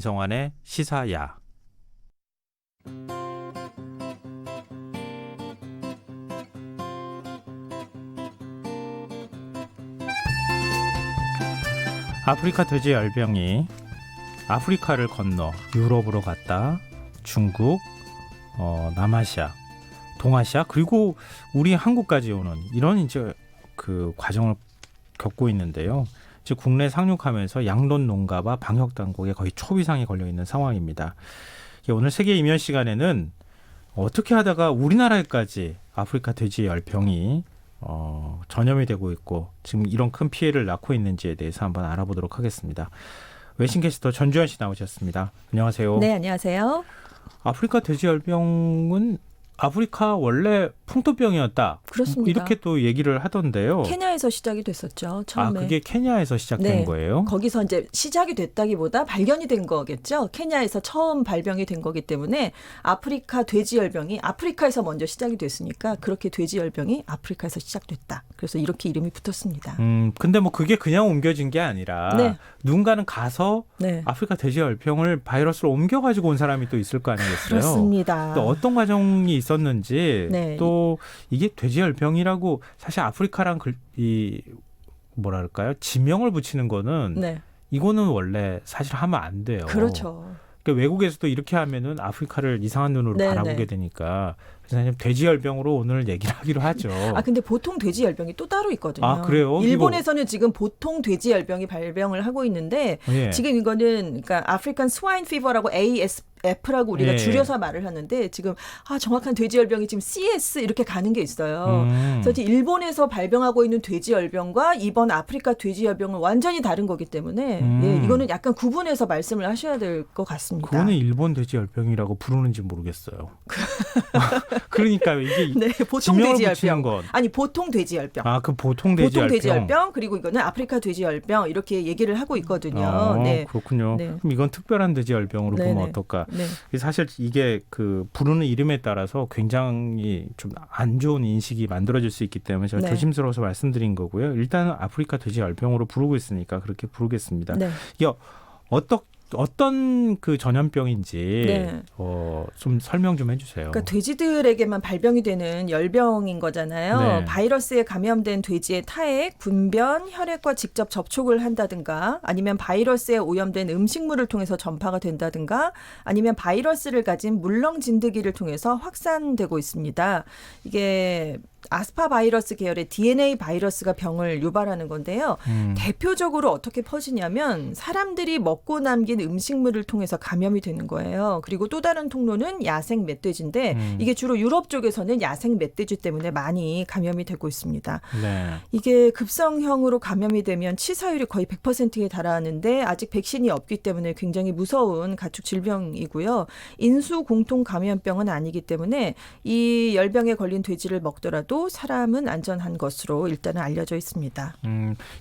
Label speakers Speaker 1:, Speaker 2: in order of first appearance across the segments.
Speaker 1: 진성환의 시사야. 아프리카 돼지열병이 아프리카를 건너 유럽으로 갔다 중국, 남아시아, 동아시아 그리고 우리 한국까지 오는 이런 이제 그 과정을 겪고 있는데요. 즉 국내 상륙하면서 양돈 농가와 방역 당국에 거의 초비상에 걸려 있는 상황입니다. 오늘 세계 이면 시간에는 어떻게 하다가 우리나라에까지 아프리카 돼지열병이 전염이 되고 있고 지금 이런 큰 피해를 낳고 있는지에 대해서 한번 알아보도록 하겠습니다. 외신캐스터 전주현 씨 나오셨습니다. 안녕하세요.
Speaker 2: 네, 안녕하세요.
Speaker 1: 아프리카 돼지열병은 아프리카 원래 풍토병이었다.
Speaker 2: 그렇습니다.
Speaker 1: 이렇게 또 얘기를 하던데요.
Speaker 2: 케냐에서 시작이 됐었죠. 처음에.
Speaker 1: 그게 케냐에서 시작된
Speaker 2: 네,
Speaker 1: 거예요?
Speaker 2: 거기서 이제 시작이 됐다기보다 발견이 된 거겠죠. 케냐에서 처음 발병이 된 거기 때문에 아프리카 돼지열병이 아프리카에서 먼저 시작이 됐으니까 그렇게 돼지열병이 아프리카에서 시작됐다. 그래서 이렇게 이름이 붙었습니다.
Speaker 1: 근데 뭐 그게 그냥 옮겨진 게 아니라
Speaker 2: 네.
Speaker 1: 누군가는 가서
Speaker 2: 네.
Speaker 1: 아프리카 돼지열병을 바이러스로 옮겨가지고 온 사람이 또 있을 거 아니겠어요?
Speaker 2: 그렇습니다.
Speaker 1: 또 어떤 과정이 있었는지
Speaker 2: 네.
Speaker 1: 또 이게 돼지열병이라고 사실 아프리카랑 뭐랄까요? 지명을 붙이는 거는
Speaker 2: 네.
Speaker 1: 이거는 원래 사실 하면 안 돼요.
Speaker 2: 그렇죠.
Speaker 1: 그러니까 외국에서도 이렇게 하면은 아프리카를 이상한 눈으로
Speaker 2: 네,
Speaker 1: 바라보게
Speaker 2: 네.
Speaker 1: 되니까 그래서 돼지열병으로 오늘 얘기를 하기로 하죠.
Speaker 2: 근데 보통 돼지열병이 또 따로 있거든요.
Speaker 1: 아, 그래요?
Speaker 2: 일본에서는 지금 보통 돼지열병이 발병을 하고 있는데
Speaker 1: 예.
Speaker 2: 지금 이거는 그러니까 아프리칸 스와인 피버라고 ASF라고 우리가
Speaker 1: 예.
Speaker 2: 줄여서 말을 하는데 지금 정확한 돼지열병이 지금 CS 이렇게 가는 게 있어요. 그래서 일본에서 발병하고 있는 돼지열병과 이번 아프리카 돼지열병은 완전히 다른 거기 때문에 예, 이거는 약간 구분해서 말씀을 하셔야 될 것 같습니다.
Speaker 1: 그거는 일본 돼지열병이라고 부르는지 모르겠어요. 그러니까 이게
Speaker 2: 네, 보통
Speaker 1: 지명을 붙이는
Speaker 2: 돼지열병.
Speaker 1: 건.
Speaker 2: 아니 보통 돼지열병.
Speaker 1: 그 보통 돼지열병.
Speaker 2: 보통 돼지열병 그리고 이거는 아프리카 돼지열병 이렇게 얘기를 하고 있거든요. 네.
Speaker 1: 그렇군요.
Speaker 2: 네.
Speaker 1: 그럼 이건 특별한 돼지열병으로
Speaker 2: 네네.
Speaker 1: 보면 어떨까?
Speaker 2: 네.
Speaker 1: 사실 이게 그 부르는 이름에 따라서 굉장히 좀 안 좋은 인식이 만들어질 수 있기 때문에 제가
Speaker 2: 네.
Speaker 1: 조심스러워서 말씀드린 거고요. 일단 아프리카 돼지열병으로 부르고 있으니까 그렇게 부르겠습니다.
Speaker 2: 네.
Speaker 1: 이게 어떤 그 전염병인지
Speaker 2: 네.
Speaker 1: 좀 설명 좀 해주세요.
Speaker 2: 그러니까 돼지들에게만 발병이 되는 열병인 거잖아요.
Speaker 1: 네.
Speaker 2: 바이러스에 감염된 돼지의 타액, 분변, 혈액과 직접 접촉을 한다든가 아니면 바이러스에 오염된 음식물을 통해서 전파가 된다든가 아니면 바이러스를 가진 물렁 진드기를 통해서 확산되고 있습니다. 이게 아스파 바이러스 계열의 DNA 바이러스가 병을 유발하는 건데요. 대표적으로 어떻게 퍼지냐면 사람들이 먹고 남긴 음식물을 통해서 감염이 되는 거예요. 그리고 또 다른 통로는 야생 멧돼지인데 이게 주로 유럽 쪽에서는 야생 멧돼지 때문에 많이 감염이 되고 있습니다.
Speaker 1: 네.
Speaker 2: 이게 급성형으로 감염이 되면 치사율이 거의 100%에 달하는데 아직 백신이 없기 때문에 굉장히 무서운 가축 질병이고요. 인수 공통 감염병은 아니기 때문에 이 열병에 걸린 돼지를 먹더라도 사람은 안전한 것으로 일단은 알려져 있습니다.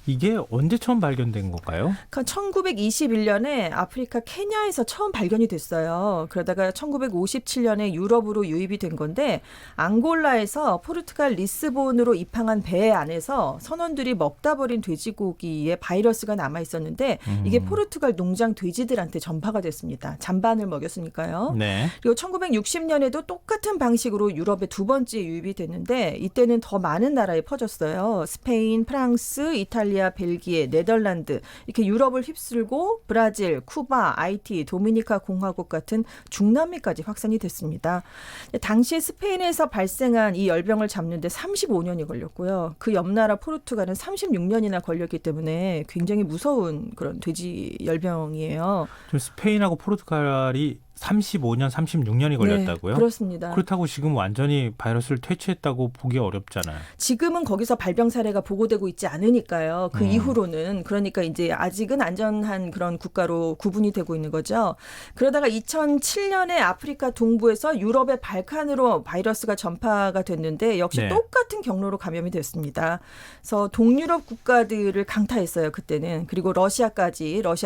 Speaker 1: 이게 언제 처음 발견된 건가요?
Speaker 2: 1921년에 아프리카 케냐에서 처음 발견이 됐어요. 그러다가 1957년에 유럽으로 유입이 된 건데 앙골라에서 포르투갈 리스본으로 입항한 배 안에서 선원들이 먹다 버린 돼지고기에 바이러스가 남아 있었는데 이게 포르투갈 농장 돼지들한테 전파가 됐습니다. 잔반을 먹였으니까요.
Speaker 1: 네.
Speaker 2: 그리고 1960년에도 똑같은 방식으로 유럽에 두 번째 유입이 됐는데 이때는 더 많은 나라에 퍼졌어요. 스페인, 프랑스, 이탈리아, 벨기에, 네덜란드 이렇게 유럽을 휩쓸고 브라질, 쿠바, 아이티, 도미니카 공화국 같은 중남미까지 확산이 됐습니다. 당시 스페인에서 발생한 이 열병을 잡는데 35년이 걸렸고요. 그 옆나라 포르투갈은 36년이나 걸렸기 때문에 굉장히 무서운 그런 돼지 열병이에요.
Speaker 1: 좀 스페인하고 포르투갈이 35년, 36년이 걸렸다고요?
Speaker 2: 네, 그렇습니다.
Speaker 1: 그렇다고 지금 완전히 바이러스를 퇴치했다고 보기 어렵잖아요.
Speaker 2: 지금은 거기서 발병 사례가 보고되고 있지 않으니까요. 그 이후로는 그러니까 이제 아직은 안전한 그런 국가로 구분이 되고 있는 거죠. 그러다가 2007년에 아프리카 동부에서 유럽의 발칸으로 바이러스가 전파가 됐는데 역시
Speaker 1: 네.
Speaker 2: 똑같은 경로로 감염이 됐습니다. 그래서 동유럽 국가들을 강타했어요. 그때는. 그리고 러시아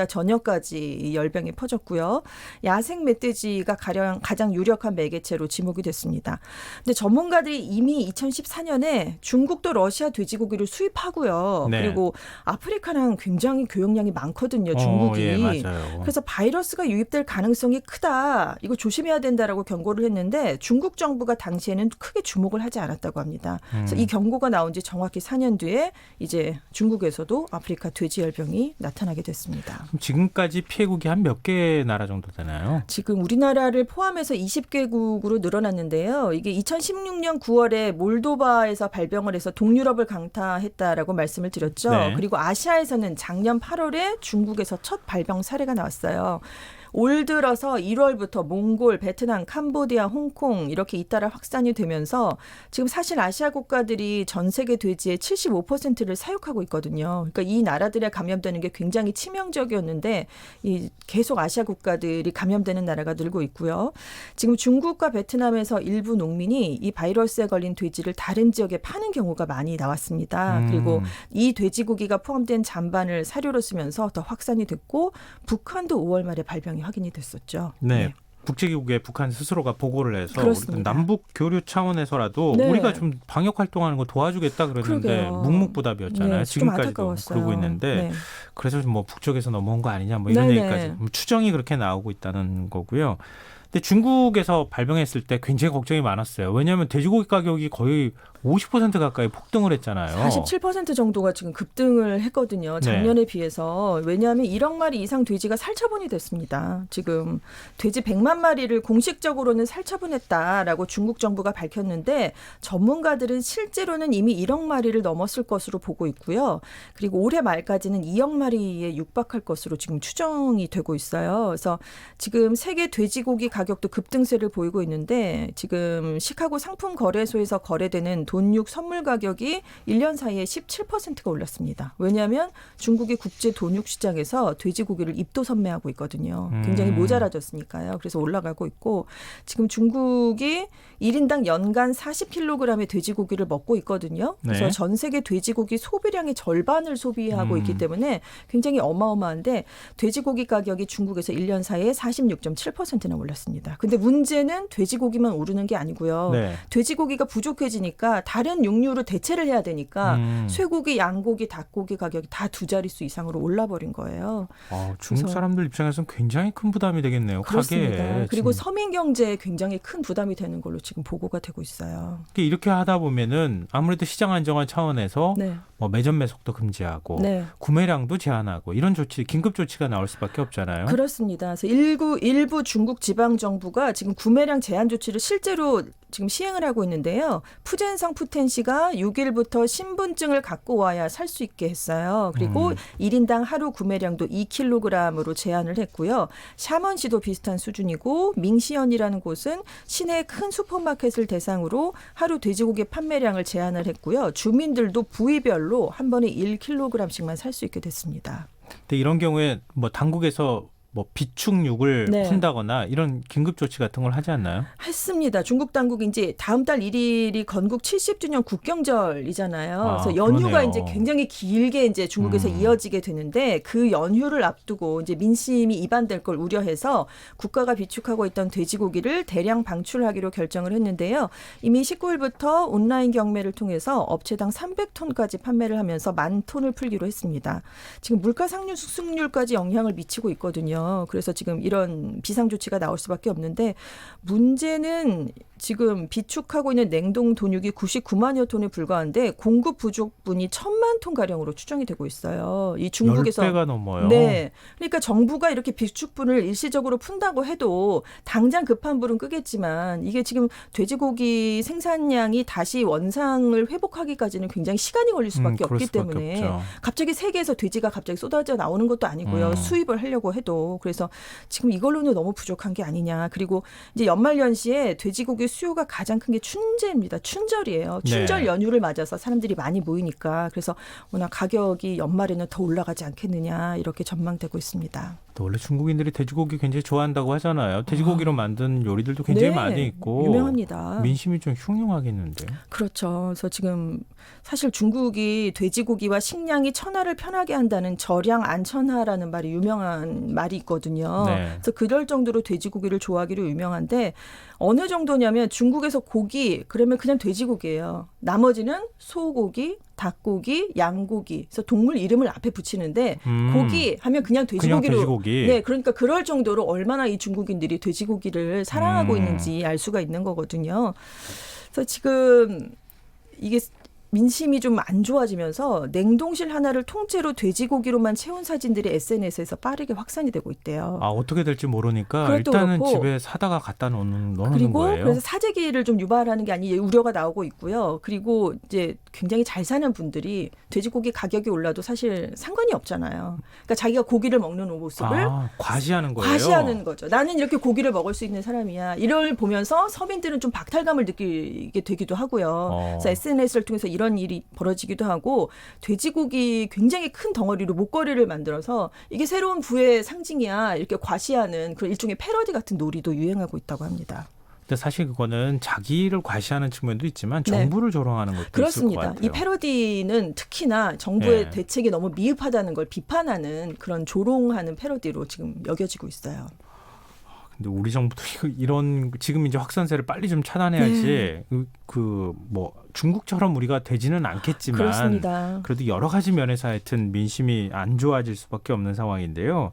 Speaker 2: 전역까지 이 열병이 퍼졌고요. 야생 멧돼지 돼지가 가장 유력한 매개체로 지목이 됐습니다. 근데 전문가들이 이미 2014년에 중국도 러시아 돼지고기를 수입하고요.
Speaker 1: 네.
Speaker 2: 그리고 아프리카랑 굉장히 교역량이 많거든요. 중국이.
Speaker 1: 예, 맞아요.
Speaker 2: 그래서 바이러스가 유입될 가능성이 크다. 이거 조심해야 된다라고 경고를 했는데 중국 정부가 당시에는 크게 주목을 하지 않았다고 합니다. 그래서 이 경고가 나온 지 정확히 4년 뒤에 이제 중국에서도 아프리카 돼지열병이 나타나게 됐습니다.
Speaker 1: 그럼 지금까지 피해국이 한 몇 개 나라 정도 되나요?
Speaker 2: 지금 우리나라를 포함해서 20개국으로 늘어났는데요. 이게 2016년 9월에 몰도바에서 발병을 해서 동유럽을 강타했다라고 말씀을 드렸죠.
Speaker 1: 네.
Speaker 2: 그리고 아시아에서는 작년 8월에 중국에서 첫 발병 사례가 나왔어요. 올 들어서 1월부터 몽골, 베트남, 캄보디아, 홍콩 이렇게 잇따라 확산이 되면서 지금 사실 아시아 국가들이 전 세계 돼지의 75%를 사육하고 있거든요. 그러니까 이 나라들에 감염되는 게 굉장히 치명적이었는데 계속 아시아 국가들이 감염되는 나라가 늘고 있고요. 지금 중국과 베트남에서 일부 농민이 이 바이러스에 걸린 돼지를 다른 지역에 파는 경우가 많이 나왔습니다. 그리고 이 돼지고기가 포함된 잔반을 사료로 쓰면서 더 확산이 됐고 북한도 5월 말에 발병이 확인이 됐었죠.
Speaker 1: 네. 국제기구에 북한 스스로가 보고를 해서
Speaker 2: 그렇습니다.
Speaker 1: 남북 교류 차원에서라도
Speaker 2: 네.
Speaker 1: 우리가 좀 방역 활동하는 거 도와주겠다 그랬는데
Speaker 2: 그러게요.
Speaker 1: 묵묵부답이었잖아요.
Speaker 2: 네, 좀
Speaker 1: 지금까지도
Speaker 2: 안타까웠어요.
Speaker 1: 그러고 있는데
Speaker 2: 네.
Speaker 1: 그래서 뭐 북쪽에서 넘어온 거 아니냐 뭐 이런
Speaker 2: 네네.
Speaker 1: 얘기까지 추정이 그렇게 나오고 있다는 거고요. 근데 중국에서 발병했을 때 굉장히 걱정이 많았어요. 왜냐하면 돼지고기 가격이 거의 50% 가까이 폭등을 했잖아요.
Speaker 2: 47% 정도가 지금 급등을 했거든요. 작년에 비해서. 왜냐하면 1억 마리 이상 돼지가 살처분이 됐습니다. 지금 돼지 100만 마리를 공식적으로는 살처분했다라고 중국 정부가 밝혔는데 전문가들은 실제로는 이미 1억 마리를 넘었을 것으로 보고 있고요. 그리고 올해 말까지는 2억 마리에 육박할 것으로 지금 추정이 되고 있어요. 그래서 지금 세계 돼지고기 가격도 급등세를 보이고 있는데 지금 시카고 상품 거래소에서 거래되는 돈육 선물 가격이 1년 사이에 17%가 올랐습니다. 왜냐하면 중국이 국제 돈육 시장에서 돼지고기를 입도선매하고 있거든요. 굉장히 모자라졌으니까요. 그래서 올라가고 있고 지금 중국이 1인당 연간 40kg의 돼지고기를 먹고 있거든요. 그래서
Speaker 1: 네.
Speaker 2: 전 세계 돼지고기 소비량의 절반을 소비하고 있기 때문에 굉장히 어마어마한데 돼지고기 가격이 중국에서 1년 사이에 46.7%나 올랐습니다. 근데 문제는 돼지고기만 오르는 게 아니고요.
Speaker 1: 네.
Speaker 2: 돼지고기가 부족해지니까 다른 육류로 대체를 해야 되니까 쇠고기, 양고기, 닭고기 가격이 다 두 자릿수 이상으로 올라버린 거예요.
Speaker 1: 중국
Speaker 2: 그래서
Speaker 1: 사람들 입장에서는 굉장히 큰 부담이 되겠네요.
Speaker 2: 그렇습니다.
Speaker 1: 가게에.
Speaker 2: 그리고
Speaker 1: 지금.
Speaker 2: 서민 경제에 굉장히 큰 부담이 되는 걸로 지금 보고가 되고 있어요.
Speaker 1: 이렇게 하다 보면은 아무래도 시장 안정화 차원에서
Speaker 2: 네.
Speaker 1: 뭐 매점 매석도 금지하고
Speaker 2: 네.
Speaker 1: 구매량도 제한하고 이런 조치, 긴급 조치가 나올 수밖에 없잖아요.
Speaker 2: 그렇습니다. 그래서 일부 중국 지방 정부가 지금 구매량 제한 조치를 실제로 지금 시행을 하고 있는데요. 푸젠성 푸텐시가 6일부터 신분증을 갖고 와야 살 수 있게 했어요. 그리고 1인당 하루 구매량도 2kg으로 제한을 했고요. 샤먼시도 비슷한 수준이고 밍시연이라는 곳은 시내 큰 슈퍼마켓을 대상으로 하루 돼지고기 판매량을 제한을 했고요. 주민들도 부위별로 한 번에 1kg씩만 살 수 있게 됐습니다.
Speaker 1: 근데 이런 경우에 뭐 당국에서 뭐 비축육을
Speaker 2: 네.
Speaker 1: 푼다거나 이런 긴급 조치 같은 걸 하지 않나요?
Speaker 2: 했습니다. 중국 당국이 이제 다음 달 1일이 건국 70주년 국경절이잖아요. 그래서 연휴가
Speaker 1: 그러네요.
Speaker 2: 이제 굉장히 길게 이제 중국에서 이어지게 되는데 그 연휴를 앞두고 이제 민심이 이반될 걸 우려해서 국가가 비축하고 있던 돼지고기를 대량 방출하기로 결정을 했는데요. 이미 19일부터 온라인 경매를 통해서 업체당 300톤까지 판매를 하면서 10,000톤을 풀기로 했습니다. 지금 물가 상류 수승률까지 영향을 미치고 있거든요. 그래서 지금 이런 비상조치가 나올 수밖에 없는데 문제는 지금 비축하고 있는 냉동 돈육이 99만여 톤에 불과한데 공급 부족분이 1,000만 톤 가량으로 추정이 되고 있어요. 이 중국에서
Speaker 1: 10배가 넘어요.
Speaker 2: 네, 그러니까 정부가 이렇게 비축분을 일시적으로 푼다고 해도 당장 급한 불은 끄겠지만 이게 지금 돼지고기 생산량이 다시 원상을 회복하기까지는 굉장히 시간이 걸릴 수밖에
Speaker 1: 그럴
Speaker 2: 없기
Speaker 1: 수밖에
Speaker 2: 때문에
Speaker 1: 없죠.
Speaker 2: 갑자기 세계에서 돼지가 갑자기 쏟아져 나오는 것도 아니고요. 수입을 하려고 해도 그래서 지금 이걸로는 너무 부족한 게 아니냐. 그리고 이제 연말연시에 돼지고기 수요가 가장 큰 게 춘제입니다. 춘절이에요. 춘절
Speaker 1: 네.
Speaker 2: 연휴를 맞아서 사람들이 많이 모이니까 그래서 워낙 가격이 연말에는 더 올라가지 않겠느냐 이렇게 전망되고 있습니다.
Speaker 1: 또 원래 중국인들이 돼지고기 굉장히 좋아한다고 하잖아요. 돼지고기로 만든 요리들도 굉장히
Speaker 2: 네,
Speaker 1: 많이 있고
Speaker 2: 유명합니다.
Speaker 1: 민심이 좀 흉흉하겠는데요.
Speaker 2: 그렇죠. 그래서 지금 사실 중국이 돼지고기와 식량이 천하를 편하게 한다는 절양 안천하라는 말이 유명한 말이 있거든요.
Speaker 1: 네.
Speaker 2: 그래서 그럴 정도로 돼지고기를 좋아하기로 유명한데 어느 정도냐면 중국에서 고기 그러면 그냥 돼지고기예요. 나머지는 소고기, 닭고기, 양고기. 그래서 동물 이름을 앞에 붙이는데 고기 하면 그냥 돼지고기로.
Speaker 1: 그냥 돼지고기.
Speaker 2: 네, 그러니까 그럴 정도로 얼마나 이 중국인들이 돼지고기를 사랑하고 있는지 알 수가 있는 거거든요. 그래서 지금 이게 민심이 좀 안 좋아지면서 냉동실 하나를 통째로 돼지고기로만 채운 사진들이 SNS에서 빠르게 확산이 되고 있대요.
Speaker 1: 아, 어떻게 될지 모르니까
Speaker 2: 그것도
Speaker 1: 일단은
Speaker 2: 그렇고,
Speaker 1: 집에 사다가 갖다 넣는
Speaker 2: 그리고
Speaker 1: 거예요.
Speaker 2: 그래서 사재기를 좀 유발하는 게 아니 우려가 나오고 있고요. 그리고 이제 굉장히 잘 사는 분들이 돼지고기 가격이 올라도 사실 상관이 없잖아요. 그러니까 자기가 고기를 먹는 모습을
Speaker 1: 과시하는 거예요.
Speaker 2: 과시하는 거죠. 나는 이렇게 고기를 먹을 수 있는 사람이야. 이걸 보면서 서민들은 좀 박탈감을 느끼게 되기도 하고요. 그래서 SNS를 통해서 이런 일이 벌어지기도 하고 돼지고기 굉장히 큰 덩어리로 목걸이를 만들어서 이게 새로운 부의 상징이야. 이렇게 과시하는 그런 일종의 패러디 같은 놀이도 유행하고 있다고 합니다.
Speaker 1: 근데 사실 그거는 자기를 과시하는 측면도 있지만 정부를 조롱하는 것도 있을 것
Speaker 2: 그렇습니다.
Speaker 1: 같아요.
Speaker 2: 이 패러디는 특히나 정부의
Speaker 1: 네.
Speaker 2: 대책이 너무 미흡하다는 걸 비판하는 그런 조롱하는 패러디로 지금 여겨지고 있어요.
Speaker 1: 근데 우리 정부도 이런 지금 이제 확산세를 빨리 좀 차단해야지 뭐 중국처럼 우리가 되지는 않겠지만
Speaker 2: 그렇습니다.
Speaker 1: 그래도 여러 가지 면에서 하여튼 민심이 안 좋아질 수밖에 없는 상황인데요.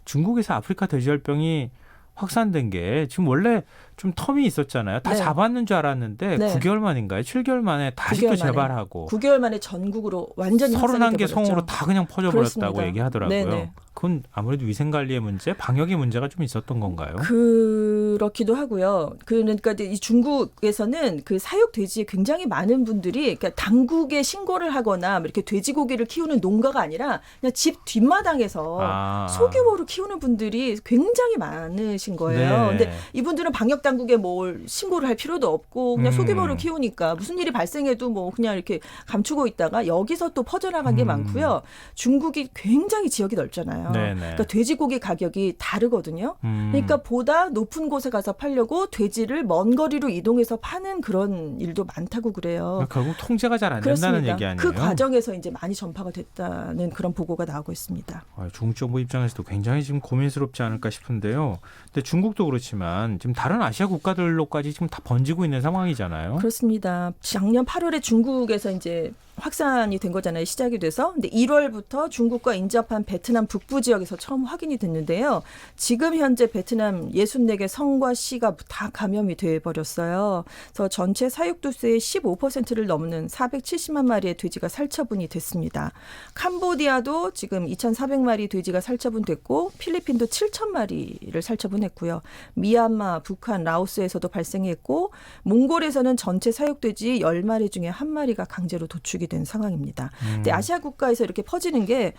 Speaker 1: 중국에서 아프리카 돼지열병이 확산된 게 지금 원래 좀 텀이 있었잖아요. 다
Speaker 2: 네.
Speaker 1: 잡았는 줄 알았는데
Speaker 2: 네.
Speaker 1: 9개월 만인가요? 7개월 만에 다시
Speaker 2: 9개월
Speaker 1: 또
Speaker 2: 만에.
Speaker 1: 재발하고
Speaker 2: 9개월 만에 전국으로 완전히 확산이
Speaker 1: 31개
Speaker 2: 돼버렸죠.
Speaker 1: 성으로 다 그냥 퍼져버렸다고
Speaker 2: 그렇습니다.
Speaker 1: 얘기하더라고요.
Speaker 2: 네네.
Speaker 1: 그건 아무래도 위생관리의 문제, 방역의 문제가 좀 있었던 건가요?
Speaker 2: 그렇기도 하고요. 그러니까 이 중국에서는 그 사육 돼지에 굉장히 많은 분들이 그러니까 당국에 신고를 하거나 이렇게 돼지고기를 키우는 농가가 아니라 그냥 집 뒷마당에서 소규모로 키우는 분들이 굉장히 많으신 거예요.
Speaker 1: 네.
Speaker 2: 근데 이분들은 방역 당국에 뭘 신고를 할 필요도 없고 그냥 소규모로 키우니까 무슨 일이 발생해도 뭐 그냥 이렇게 감추고 있다가 여기서 또 퍼져나간 게 많고요. 중국이 굉장히 지역이 넓잖아요.
Speaker 1: 네네.
Speaker 2: 그러니까 돼지고기 가격이 다르거든요. 그러니까 보다 높은 곳에 가서 팔려고 돼지를 먼 거리로 이동해서 파는 그런 일도 많다고 그래요.
Speaker 1: 결국 통제가 잘 안 된다는
Speaker 2: 그렇습니다.
Speaker 1: 얘기 아니에요?
Speaker 2: 그 과정에서 이제 많이 전파가 됐다는 그런 보고가 나오고 있습니다.
Speaker 1: 중국 정부 입장에서도 굉장히 지금 고민스럽지 않을까 싶은데요. 근데 중국도 그렇지만 지금 다른 아시아 국가들로까지 지금 다 번지고 있는 상황이잖아요.
Speaker 2: 그렇습니다. 작년 8월에 중국에서 이제 확산이 된 거잖아요. 시작이 돼서. 근데 1월부터 중국과 인접한 베트남 북부 지역에서 처음 확인이 됐는데요. 지금 현재 베트남 64개 성과 시가 다 감염이 돼버렸어요. 그래서 전체 사육도수의 15%를 넘는 470만 마리의 돼지가 살처분이 됐습니다. 캄보디아도 지금 2,400마리 돼지가 살처분됐고 필리핀도 7,000마리를 살처분했고요. 미얀마, 북한, 라오스에서도 발생했고 몽골에서는 전체 사육돼지 10마리 중에 1마리가 강제로 도축이 된 상황입니다. 근데 아시아 국가에서 이렇게 퍼지는 게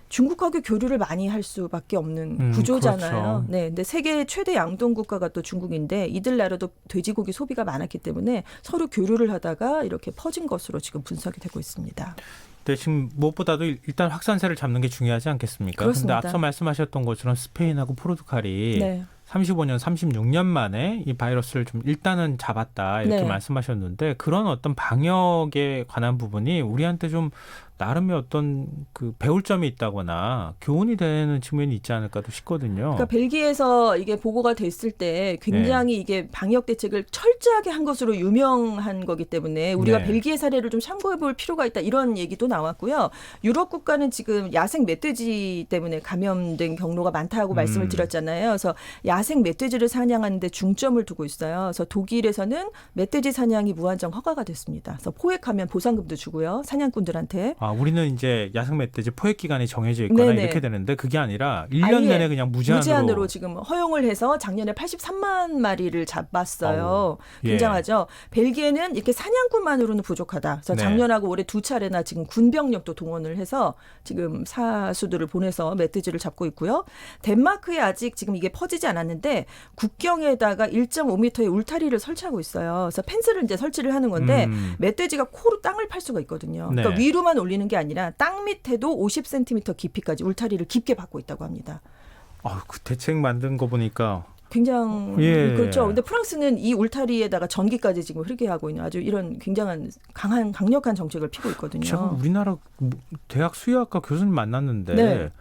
Speaker 2: 중국하고 교류를 많이 할 수밖에 없는 구조잖아요.
Speaker 1: 그렇죠.
Speaker 2: 네, 근데 세계 최대 양동 국가가 또 중국인데 이들 나라도 돼지고기 소비가 많았기 때문에 서로 교류를 하다가 이렇게 퍼진 것으로 지금 분석이 되고 있습니다.
Speaker 1: 근데 지금 무엇보다도 일단 확산세를 잡는 게 중요하지 않겠습니까?
Speaker 2: 그렇습니다.
Speaker 1: 근데 앞서 말씀하셨던 것처럼 스페인하고 포르투갈이
Speaker 2: 네.
Speaker 1: 35년, 36년 만에 이 바이러스를 좀 일단은 잡았다 이렇게
Speaker 2: 네.
Speaker 1: 말씀하셨는데 그런 어떤 방역에 관한 부분이 우리한테 좀 나름의 어떤 그 배울 점이 있다거나 교훈이 되는 측면이 있지 않을까도 싶거든요.
Speaker 2: 그러니까 벨기에에서 이게 보고가 됐을 때 굉장히 이게 방역 대책을 철저하게 한 것으로 유명한 거기 때문에 우리가
Speaker 1: 네.
Speaker 2: 벨기에 사례를 좀 참고해 볼 필요가 있다 이런 얘기도 나왔고요. 유럽 국가는 지금 야생 멧돼지 때문에 감염된 경로가 많다고 말씀을 드렸잖아요. 그래서 야생 멧돼지를 사냥하는 데 중점을 두고 있어요. 그래서 독일에서는 멧돼지 사냥이 무한정 허가가 됐습니다. 그래서 포획하면 보상금도 주고요. 사냥꾼들한테.
Speaker 1: 우리는 이제 야생 멧돼지 포획 기간이 정해져 있거나
Speaker 2: 네네.
Speaker 1: 이렇게 되는데 그게 아니라 1년 내내 그냥 무제한으로
Speaker 2: 지금 허용을 해서 작년에 83만 마리를 잡았어요.
Speaker 1: 예.
Speaker 2: 굉장하죠. 벨기에는 이렇게 사냥꾼만으로는 부족하다. 그래서
Speaker 1: 네.
Speaker 2: 작년하고 올해 두 차례나 지금 군병력도 동원을 해서 지금 사수들을 보내서 멧돼지를 잡고 있고요. 덴마크에 아직 지금 이게 퍼지지 않았는데 국경에다가 1.5m의 울타리를 설치하고 있어요. 그래서 펜스를 이제 설치를 하는 건데 멧돼지가 코로 땅을 팔 수가 있거든요.
Speaker 1: 네.
Speaker 2: 그러니까 위로만 올리는 게 아니라 땅 밑에도 50cm 깊이까지 울타리를 깊게 받고 있다고 합니다.
Speaker 1: 그 대책 만든 거 보니까
Speaker 2: 굉장히
Speaker 1: 예.
Speaker 2: 그렇죠. 근데 프랑스는 이 울타리에다가 전기까지 지금 흐르게 하고 있는 아주 이런 굉장한 강력한 정책을 피고 있거든요.
Speaker 1: 제가 우리나라 대학 수의학과 교수님 만났는데
Speaker 2: 네.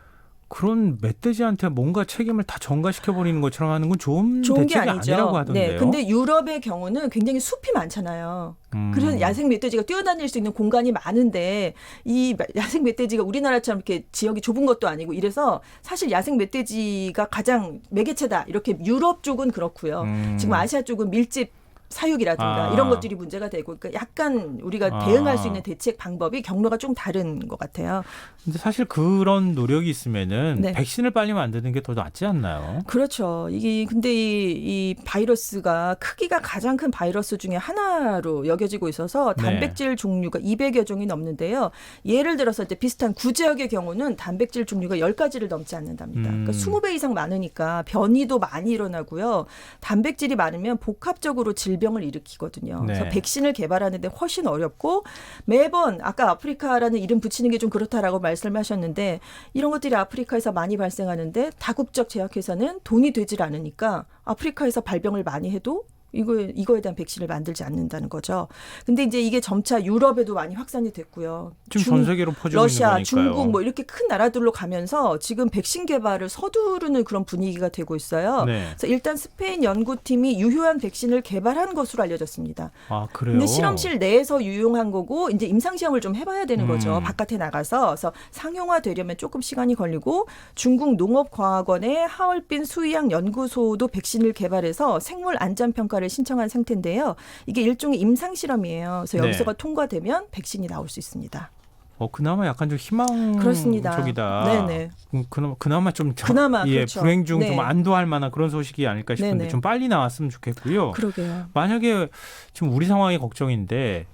Speaker 1: 그런 멧돼지한테 뭔가 책임을 다 전가시켜버리는 것처럼 하는 건 좋은
Speaker 2: 게
Speaker 1: 대책이
Speaker 2: 아니죠.
Speaker 1: 아니라고 하던데요.
Speaker 2: 네. 근데 유럽의 경우는 굉장히 숲이 많잖아요. 그래서 야생 멧돼지가 뛰어다닐 수 있는 공간이 많은데 이 야생 멧돼지가 우리나라처럼 이렇게 지역이 좁은 것도 아니고 이래서 사실 야생 멧돼지가 가장 매개체다. 이렇게 유럽 쪽은 그렇고요. 지금 아시아 쪽은 밀집 사육이라든가 이런 것들이 문제가 되고 그러니까 약간 우리가 대응할 수 있는 대책 방법이 경로가 좀 다른 것 같아요.
Speaker 1: 근데 사실 그런 노력이 있으면은
Speaker 2: 네.
Speaker 1: 백신을 빨리 만드는 게 더 낫지 않나요?
Speaker 2: 그렇죠. 근데 이 바이러스가 크기가 가장 큰 바이러스 중에 하나로 여겨지고 있어서 단백질 종류가 200여 종이 넘는데요. 예를 들어서 이제 비슷한 구제역의 경우는 단백질 종류가 10가지를 넘지 않는답니다. 그러니까 20배 이상 많으니까 변이도 많이 일어나고요. 단백질이 많으면 복합적으로 질병을 일으키거든요.
Speaker 1: 네.
Speaker 2: 그래서 백신을 개발하는데 훨씬 어렵고 매번 아까 아프리카라는 이름 붙이는 게 좀 그렇다라고 말씀하셨는데 이런 것들이 아프리카에서 많이 발생하는데 다국적 제약회사는 돈이 되질 않으니까 아프리카에서 발병을 많이 해도 이거에 대한 백신을 만들지 않는다는 거죠. 근데 이제 이게 점차 유럽에도 많이 확산이 됐고요.
Speaker 1: 지금 전 세계로 퍼지고
Speaker 2: 러시아,
Speaker 1: 있는 거니까요.
Speaker 2: 중국 뭐 이렇게 큰 나라들로 가면서 지금 백신 개발을 서두르는 그런 분위기가 되고 있어요.
Speaker 1: 네.
Speaker 2: 그래서 일단 스페인 연구팀이 유효한 백신을 개발한 것으로 알려졌습니다.
Speaker 1: 아, 그래요?
Speaker 2: 근데 실험실 내에서 유용한 거고 이제 임상 시험을 좀 해봐야 되는 거죠. 바깥에 나가서 그래서 상용화되려면 조금 시간이 걸리고 중국 농업과학원의 하얼빈 수의학 연구소도 백신을 개발해서 생물 안전 평가를 신청한 상태인데요. 이게 일종의 임상 실험이에요. 그래서 여기서가 통과되면 백신이 나올 수 있습니다.
Speaker 1: 그나마 약간 좀 희망
Speaker 2: 그렇습니다.
Speaker 1: 쪽이다.
Speaker 2: 네네.
Speaker 1: 그나마 좀
Speaker 2: 그렇죠.
Speaker 1: 불행 중 좀
Speaker 2: 네.
Speaker 1: 안도할 만한 그런 소식이 아닐까 싶은데
Speaker 2: 네네.
Speaker 1: 좀 빨리 나왔으면 좋겠고요.
Speaker 2: 그러게요.
Speaker 1: 만약에 지금 우리 상황이 걱정인데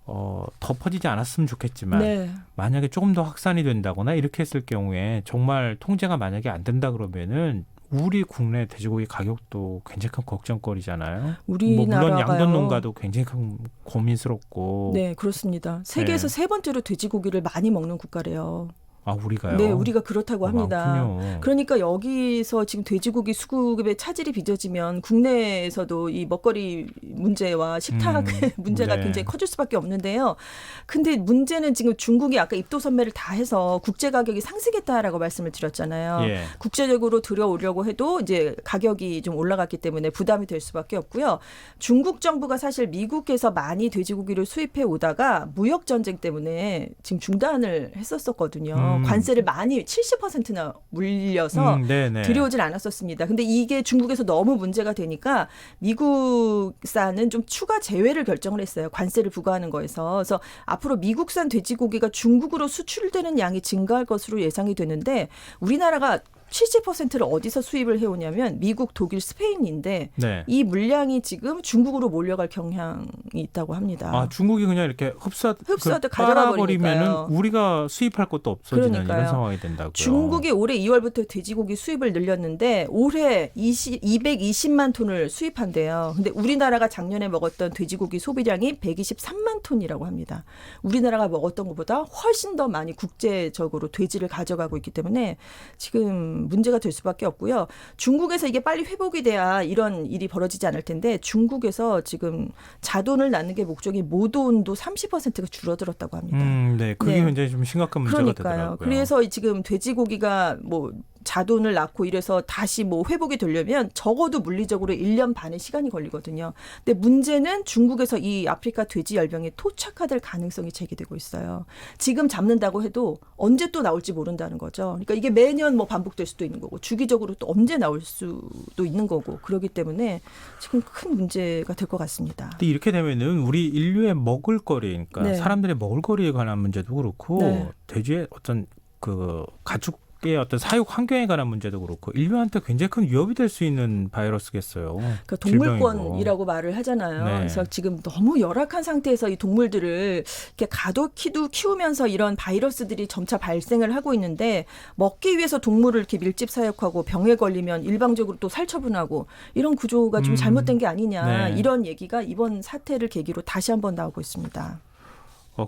Speaker 1: 더 퍼지지 않았으면 좋겠지만
Speaker 2: 네.
Speaker 1: 만약에 조금 더 확산이 된다거나 이렇게 했을 경우에 정말 통제가 만약에 안 된다 그러면은 우리 국내 돼지고기 가격도 굉장히 큰 걱정거리잖아요. 물론
Speaker 2: 우리나라가요.
Speaker 1: 양돈 농가도 굉장히 큰 고민스럽고.
Speaker 2: 네, 그렇습니다. 세계에서
Speaker 1: 네.
Speaker 2: 세 번째로 돼지고기를 많이 먹는 국가래요.
Speaker 1: 우리가요?
Speaker 2: 네, 우리가 그렇다고 합니다.
Speaker 1: 많군요.
Speaker 2: 그러니까 여기서 지금 돼지고기 수급의 차질이 빚어지면 국내에서도 이 먹거리 문제와 식탁 문제가
Speaker 1: 네.
Speaker 2: 굉장히 커질 수밖에 없는데요. 근데 문제는 지금 중국이 아까 입도 선매를 다 해서 국제 가격이 상승했다라고 말씀을 드렸잖아요.
Speaker 1: 예.
Speaker 2: 국제적으로 들여오려고 해도 이제 가격이 좀 올라갔기 때문에 부담이 될 수밖에 없고요. 중국 정부가 사실 미국에서 많이 돼지고기를 수입해 오다가 무역 전쟁 때문에 지금 중단을 했었거든요. 관세를 많이 70%나 물려서 들여오질 않았었습니다. 근데 이게 중국에서 너무 문제가 되니까 미국산은 좀 추가 제외를 결정을 했어요. 관세를 부과하는 거에서. 그래서 앞으로 미국산 돼지고기가 중국으로 수출되는 양이 증가할 것으로 예상이 되는데 우리나라가 70%를 어디서 수입을 해오냐면 미국, 독일, 스페인인데
Speaker 1: 네.
Speaker 2: 이 물량이 지금 중국으로 몰려갈 경향이 있다고 합니다.
Speaker 1: 중국이 그냥 이렇게
Speaker 2: 흡수하듯 가져가 버리니까요.
Speaker 1: 빨아버리면은 우리가 수입할 것도 없어지는
Speaker 2: 그러니까요.
Speaker 1: 이런 상황이 된다고요.
Speaker 2: 중국이 올해 2월부터 돼지고기 수입을 늘렸는데 올해 220만 톤을 수입한대요. 근데 우리나라가 작년에 먹었던 돼지고기 소비량이 123만 톤이라고 합니다. 우리나라가 먹었던 것보다 훨씬 더 많이 국제적으로 돼지를 가져가고 있기 때문에 지금 문제가 될 수밖에 없고요. 중국에서 이게 빨리 회복이 돼야 이런 일이 벌어지지 않을 텐데 중국에서 지금 자돈을 낳는 게 목적이 모돈도 30%가 줄어들었다고 합니다.
Speaker 1: 네, 그게
Speaker 2: 네.
Speaker 1: 굉장히 좀 심각한 문제가
Speaker 2: 그러니까요.
Speaker 1: 되더라고요.
Speaker 2: 그래서 지금 돼지고기가 뭐 자돈을 낳고 이래서 다시 뭐 회복이 되려면 적어도 물리적으로 1년 반의 시간이 걸리거든요. 근데 문제는 중국에서 이 아프리카 돼지 열병이 토착화될 가능성이 제기되고 있어요. 지금 잡는다고 해도 언제 또 나올지 모른다는 거죠. 그러니까 이게 매년 뭐 반복될 수도 있는 거고 주기적으로 또 언제 나올 수도 있는 거고 그렇기 때문에 지금 큰 문제가 될 것 같습니다.
Speaker 1: 근데 이렇게 되면은 우리 인류의 먹을거리, 그러니까
Speaker 2: 네.
Speaker 1: 사람들의 먹을거리에 관한 문제도 그렇고
Speaker 2: 네.
Speaker 1: 돼지의 어떤 그 가축의 어떤 사육 환경에 관한 문제도 그렇고 인류한테 굉장히 큰 위협이 될 수 있는 바이러스겠어요.
Speaker 2: 그러니까
Speaker 1: 질병이고.
Speaker 2: 동물권이라고 말을 하잖아요.
Speaker 1: 네.
Speaker 2: 그래서 지금 너무 열악한 상태에서 이 동물들을 이렇게 가둬키도 키우면서 이런 바이러스들이 점차 발생을 하고 있는데 먹기 위해서 동물을 이렇게 밀집 사육하고 병에 걸리면 일방적으로 또 살처분하고 이런 구조가 좀 잘못된 게 아니냐
Speaker 1: 네.
Speaker 2: 이런 얘기가 이번 사태를 계기로 다시 한번 나오고 있습니다.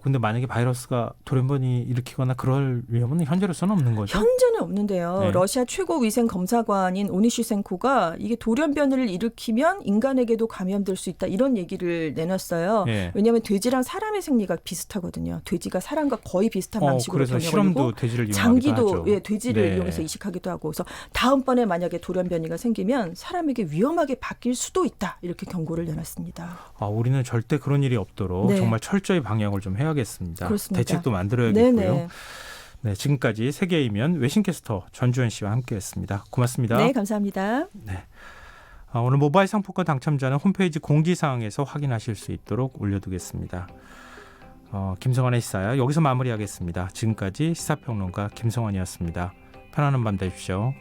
Speaker 1: 근데 만약에 바이러스가 돌연변이 일으키거나 그럴 위험은 현재로서는 없는 거죠?
Speaker 2: 현재는 없는데요.
Speaker 1: 네.
Speaker 2: 러시아 최고 위생 검사관인 오니슈센코가 이게 돌연변이를 일으키면 인간에게도 감염될 수 있다 이런 얘기를 내놨어요.
Speaker 1: 예.
Speaker 2: 왜냐하면 돼지랑 사람의 생리가 비슷하거든요. 돼지가 사람과 거의 비슷한 방식으로
Speaker 1: 그래서
Speaker 2: 변형을
Speaker 1: 실험도
Speaker 2: 하고
Speaker 1: 돼지를 이용하기도
Speaker 2: 장기도
Speaker 1: 하죠.
Speaker 2: 예, 돼지를
Speaker 1: 네.
Speaker 2: 이용해서 이식하기도 하고 그래서 다음번에 만약에 돌연변이가 생기면 사람에게 위험하게 바뀔 수도 있다 이렇게 경고를 내놨습니다.
Speaker 1: 우리는 절대 그런 일이 없도록
Speaker 2: 네.
Speaker 1: 정말 철저히 방역을 좀 해야겠습니다.
Speaker 2: 그렇습니다.
Speaker 1: 대책도 만들어야겠고요.
Speaker 2: 네네.
Speaker 1: 네, 지금까지 세계이면 외신캐스터 전주현 씨와 함께했습니다. 고맙습니다.
Speaker 2: 네, 감사합니다.
Speaker 1: 오늘 모바일 상품권 당첨자는 홈페이지 공지사항에서 확인하실 수 있도록 올려두겠습니다. 김성환의 시사야 여기서 마무리하겠습니다. 지금까지 시사평론가 김성환이었습니다. 편안한 밤 되십시오.